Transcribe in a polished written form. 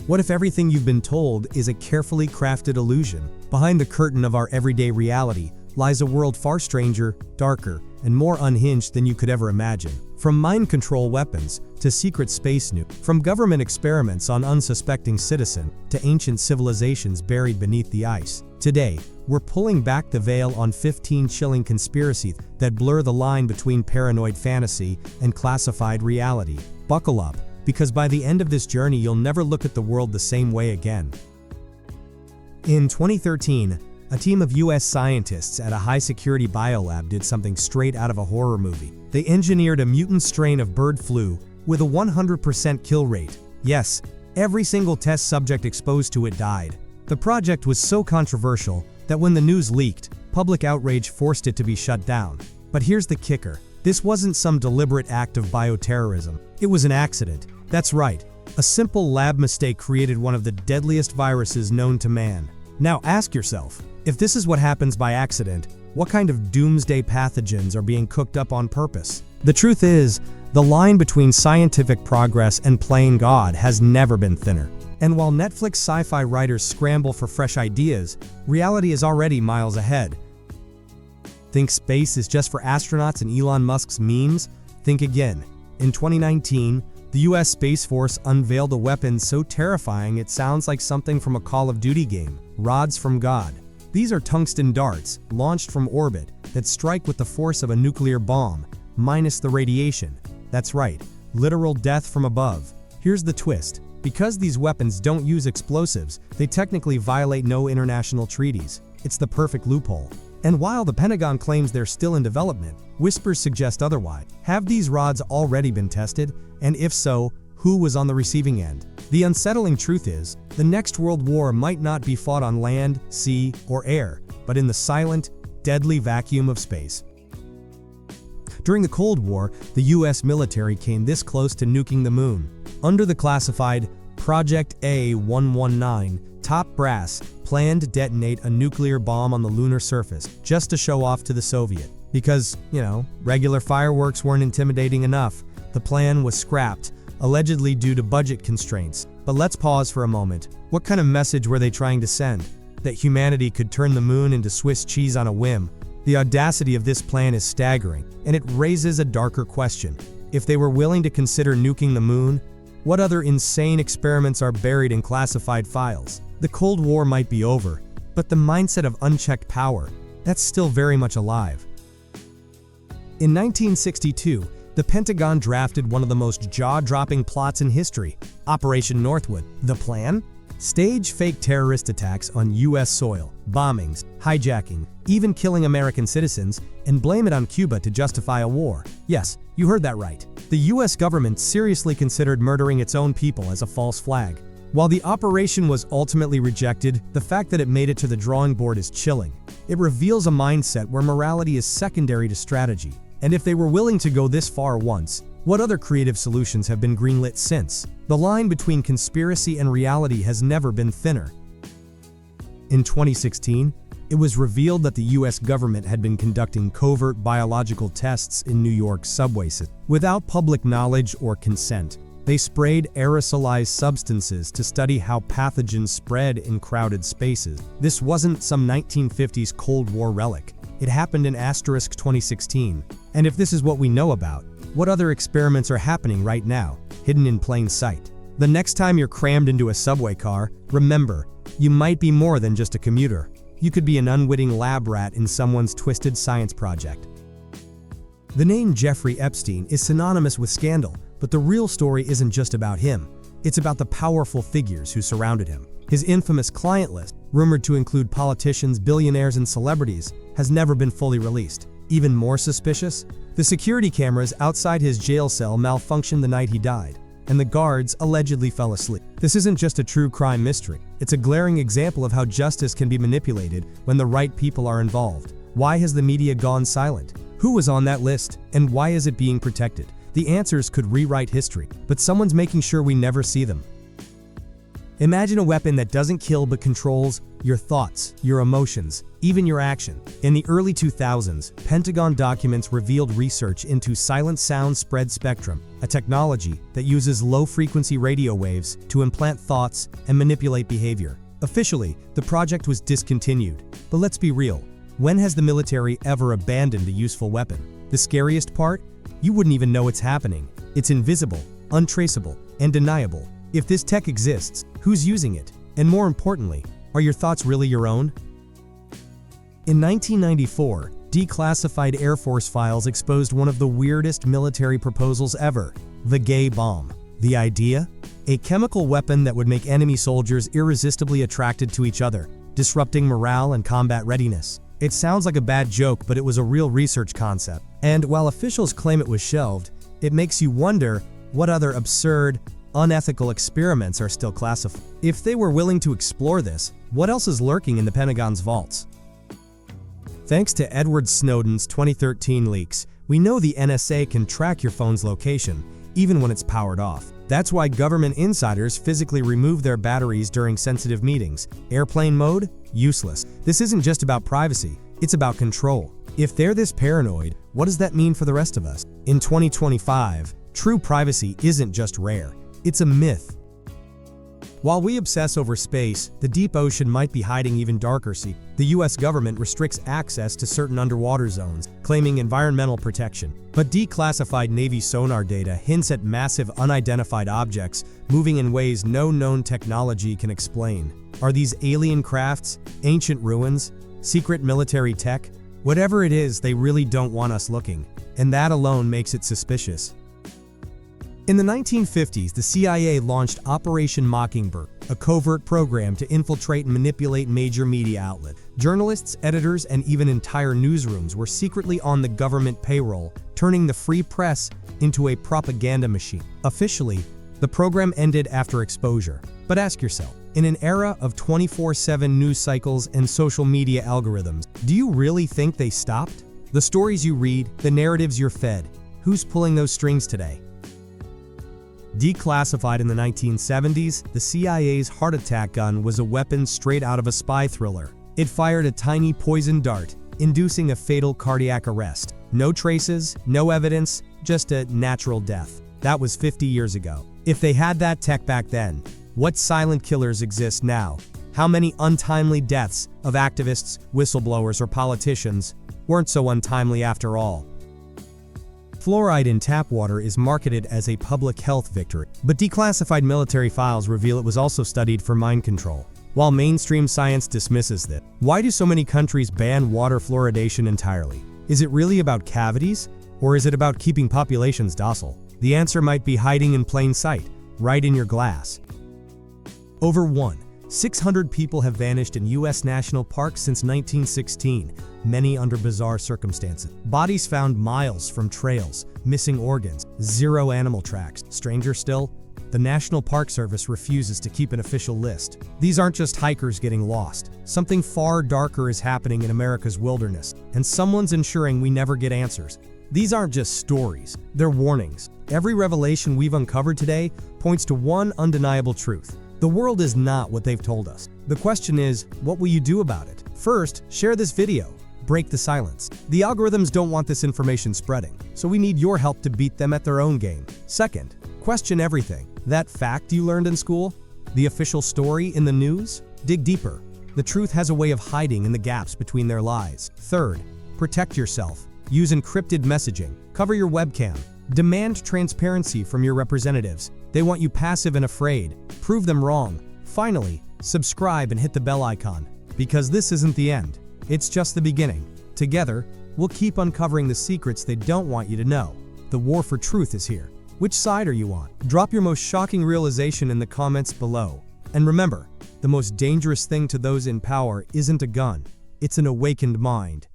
What if everything you've been told is a carefully crafted illusion? Behind the curtain of our everyday reality lies a world far stranger, darker, and more unhinged than you could ever imagine. From mind control weapons to secret space nukes, from government experiments on unsuspecting citizens to ancient civilizations buried beneath the ice. Today, we're pulling back the veil on 15 chilling conspiracies that blur the line between paranoid fantasy and classified reality. Buckle up, because by the end of this journey you'll never look at the world the same way again. In 2013, a team of US scientists at a high-security biolab did something straight out of a horror movie. They engineered a mutant strain of bird flu with a 100% kill rate. Yes, every single test subject exposed to it died. The project was so controversial that when the news leaked, public outrage forced it to be shut down. But here's the kicker. This wasn't some deliberate act of bioterrorism. It was an accident. That's right. A simple lab mistake created one of the deadliest viruses known to man. Now ask yourself, if this is what happens by accident, what kind of doomsday pathogens are being cooked up on purpose? The truth is, the line between scientific progress and playing God has never been thinner. And while Netflix sci-fi writers scramble for fresh ideas, reality is already miles ahead. Think space is just for astronauts and Elon Musk's memes? Think again. In 2019, the US Space Force unveiled a weapon so terrifying it sounds like something from a Call of Duty game, rods from God. These are tungsten darts, launched from orbit, that strike with the force of a nuclear bomb, minus the radiation. That's right, literal death from above. Here's the twist. Because these weapons don't use explosives, they technically violate no international treaties. It's the perfect loophole. And while the Pentagon claims they're still in development, whispers suggest otherwise. Have these rods already been tested? And if so, who was on the receiving end? The unsettling truth is, the next world war might not be fought on land, sea, or air, but in the silent, deadly vacuum of space. During the Cold War, the US military came this close to nuking the moon. Under the classified Project A-119, top brass planned to detonate a nuclear bomb on the lunar surface just to show off to the Soviet. Because, regular fireworks weren't intimidating enough, the plan was scrapped, allegedly due to budget constraints. But let's pause for a moment. What kind of message were they trying to send? That humanity could turn the moon into Swiss cheese on a whim? The audacity of this plan is staggering, and it raises a darker question. If they were willing to consider nuking the moon, what other insane experiments are buried in classified files? The Cold War might be over, but the mindset of unchecked power, that's still very much alive. In 1962, the Pentagon drafted one of the most jaw-dropping plots in history, Operation Northwood. The plan? Stage fake terrorist attacks on US soil, bombings, hijacking, even killing American citizens, and blame it on Cuba to justify a war. Yes, you heard that right. The US government seriously considered murdering its own people as a false flag. While the operation was ultimately rejected, the fact that it made it to the drawing board is chilling. It reveals a mindset where morality is secondary to strategy. And if they were willing to go this far once, what other creative solutions have been greenlit since? The line between conspiracy and reality has never been thinner. In 2016, it was revealed that the US government had been conducting covert biological tests in New York's subway system. Without public knowledge or consent, they sprayed aerosolized substances to study how pathogens spread in crowded spaces. This wasn't some 1950s Cold War relic. It happened in * 2016. And if this is what we know about, what other experiments are happening right now, hidden in plain sight? The next time you're crammed into a subway car, remember, you might be more than just a commuter. You could be an unwitting lab rat in someone's twisted science project. The name Jeffrey Epstein is synonymous with scandal, but the real story isn't just about him. It's about the powerful figures who surrounded him. His infamous client list, rumored to include politicians, billionaires, and celebrities, has never been fully released. Even more suspicious? The security cameras outside his jail cell malfunctioned the night he died, and the guards allegedly fell asleep. This isn't just a true crime mystery. It's a glaring example of how justice can be manipulated when the right people are involved. Why has the media gone silent? Who was on that list, and why is it being protected? The answers could rewrite history, but someone's making sure we never see them. Imagine a weapon that doesn't kill but controls your thoughts, your emotions, even your action. In the early 2000s, Pentagon documents revealed research into silent sound spread spectrum, a technology that uses low-frequency radio waves to implant thoughts and manipulate behavior. Officially, the project was discontinued. But let's be real, when has the military ever abandoned a useful weapon? The scariest part? You wouldn't even know it's happening. It's invisible, untraceable, and deniable. If this tech exists, who's using it? And more importantly, are your thoughts really your own? In 1994, declassified Air Force files exposed one of the weirdest military proposals ever, the gay bomb. The idea? A chemical weapon that would make enemy soldiers irresistibly attracted to each other, disrupting morale and combat readiness. It sounds like a bad joke, but it was a real research concept. And while officials claim it was shelved, it makes you wonder what other absurd, unethical experiments are still classified. If they were willing to explore this, what else is lurking in the Pentagon's vaults? Thanks to Edward Snowden's 2013 leaks, we know the NSA can track your phone's location, even when it's powered off. That's why government insiders physically remove their batteries during sensitive meetings. Airplane mode? Useless. This isn't just about privacy, it's about control. If they're this paranoid, what does that mean for the rest of us? In 2025, true privacy isn't just rare, it's a myth. While we obsess over space, the deep ocean might be hiding even darker secrets. The US government restricts access to certain underwater zones, claiming environmental protection. But declassified Navy sonar data hints at massive unidentified objects moving in ways no known technology can explain. Are these alien crafts, ancient ruins, secret military tech? Whatever it is, they really don't want us looking, and that alone makes it suspicious. In the 1950s, the CIA launched Operation Mockingbird, a covert program to infiltrate and manipulate major media outlets. Journalists, editors, and even entire newsrooms were secretly on the government payroll, turning the free press into a propaganda machine. Officially, the program ended after exposure. But ask yourself, in an era of 24/7 news cycles and social media algorithms, do you really think they stopped? The stories you read, the narratives you're fed, who's pulling those strings today? Declassified in the 1970s, the CIA's heart attack gun was a weapon straight out of a spy thriller. It fired a tiny poison dart, inducing a fatal cardiac arrest. No traces, no evidence, just a natural death. That was 50 years ago. If they had that tech back then, what silent killers exist now? How many untimely deaths of activists, whistleblowers, or politicians weren't so untimely after all? Fluoride in tap water is marketed as a public health victory, but declassified military files reveal it was also studied for mind control. While mainstream science dismisses this, why do so many countries ban water fluoridation entirely? Is it really about cavities, or is it about keeping populations docile? The answer might be hiding in plain sight, right in your glass. Over 600 people have vanished in U.S. national parks since 1916, many under bizarre circumstances. Bodies found miles from trails, missing organs, zero animal tracks. Stranger still, the National Park Service refuses to keep an official list. These aren't just hikers getting lost. Something far darker is happening in America's wilderness, and someone's ensuring we never get answers. These aren't just stories, they're warnings. Every revelation we've uncovered today points to one undeniable truth. The world is not what they've told us. The question is, what will you do about it? First, share this video. Break the silence. The algorithms don't want this information spreading, so we need your help to beat them at their own game. Second, question everything. That fact you learned in school? The official story in the news? Dig deeper. The truth has a way of hiding in the gaps between their lies. Third, protect yourself. Use encrypted messaging. Cover your webcam. Demand transparency from your representatives. They want you passive and afraid. Prove them wrong. Finally, subscribe and hit the bell icon, because this isn't the end. It's just the beginning. Together, we'll keep uncovering the secrets they don't want you to know. The war for truth is here. Which side are you on? Drop your most shocking realization in the comments below. And remember, the most dangerous thing to those in power isn't a gun, it's an awakened mind.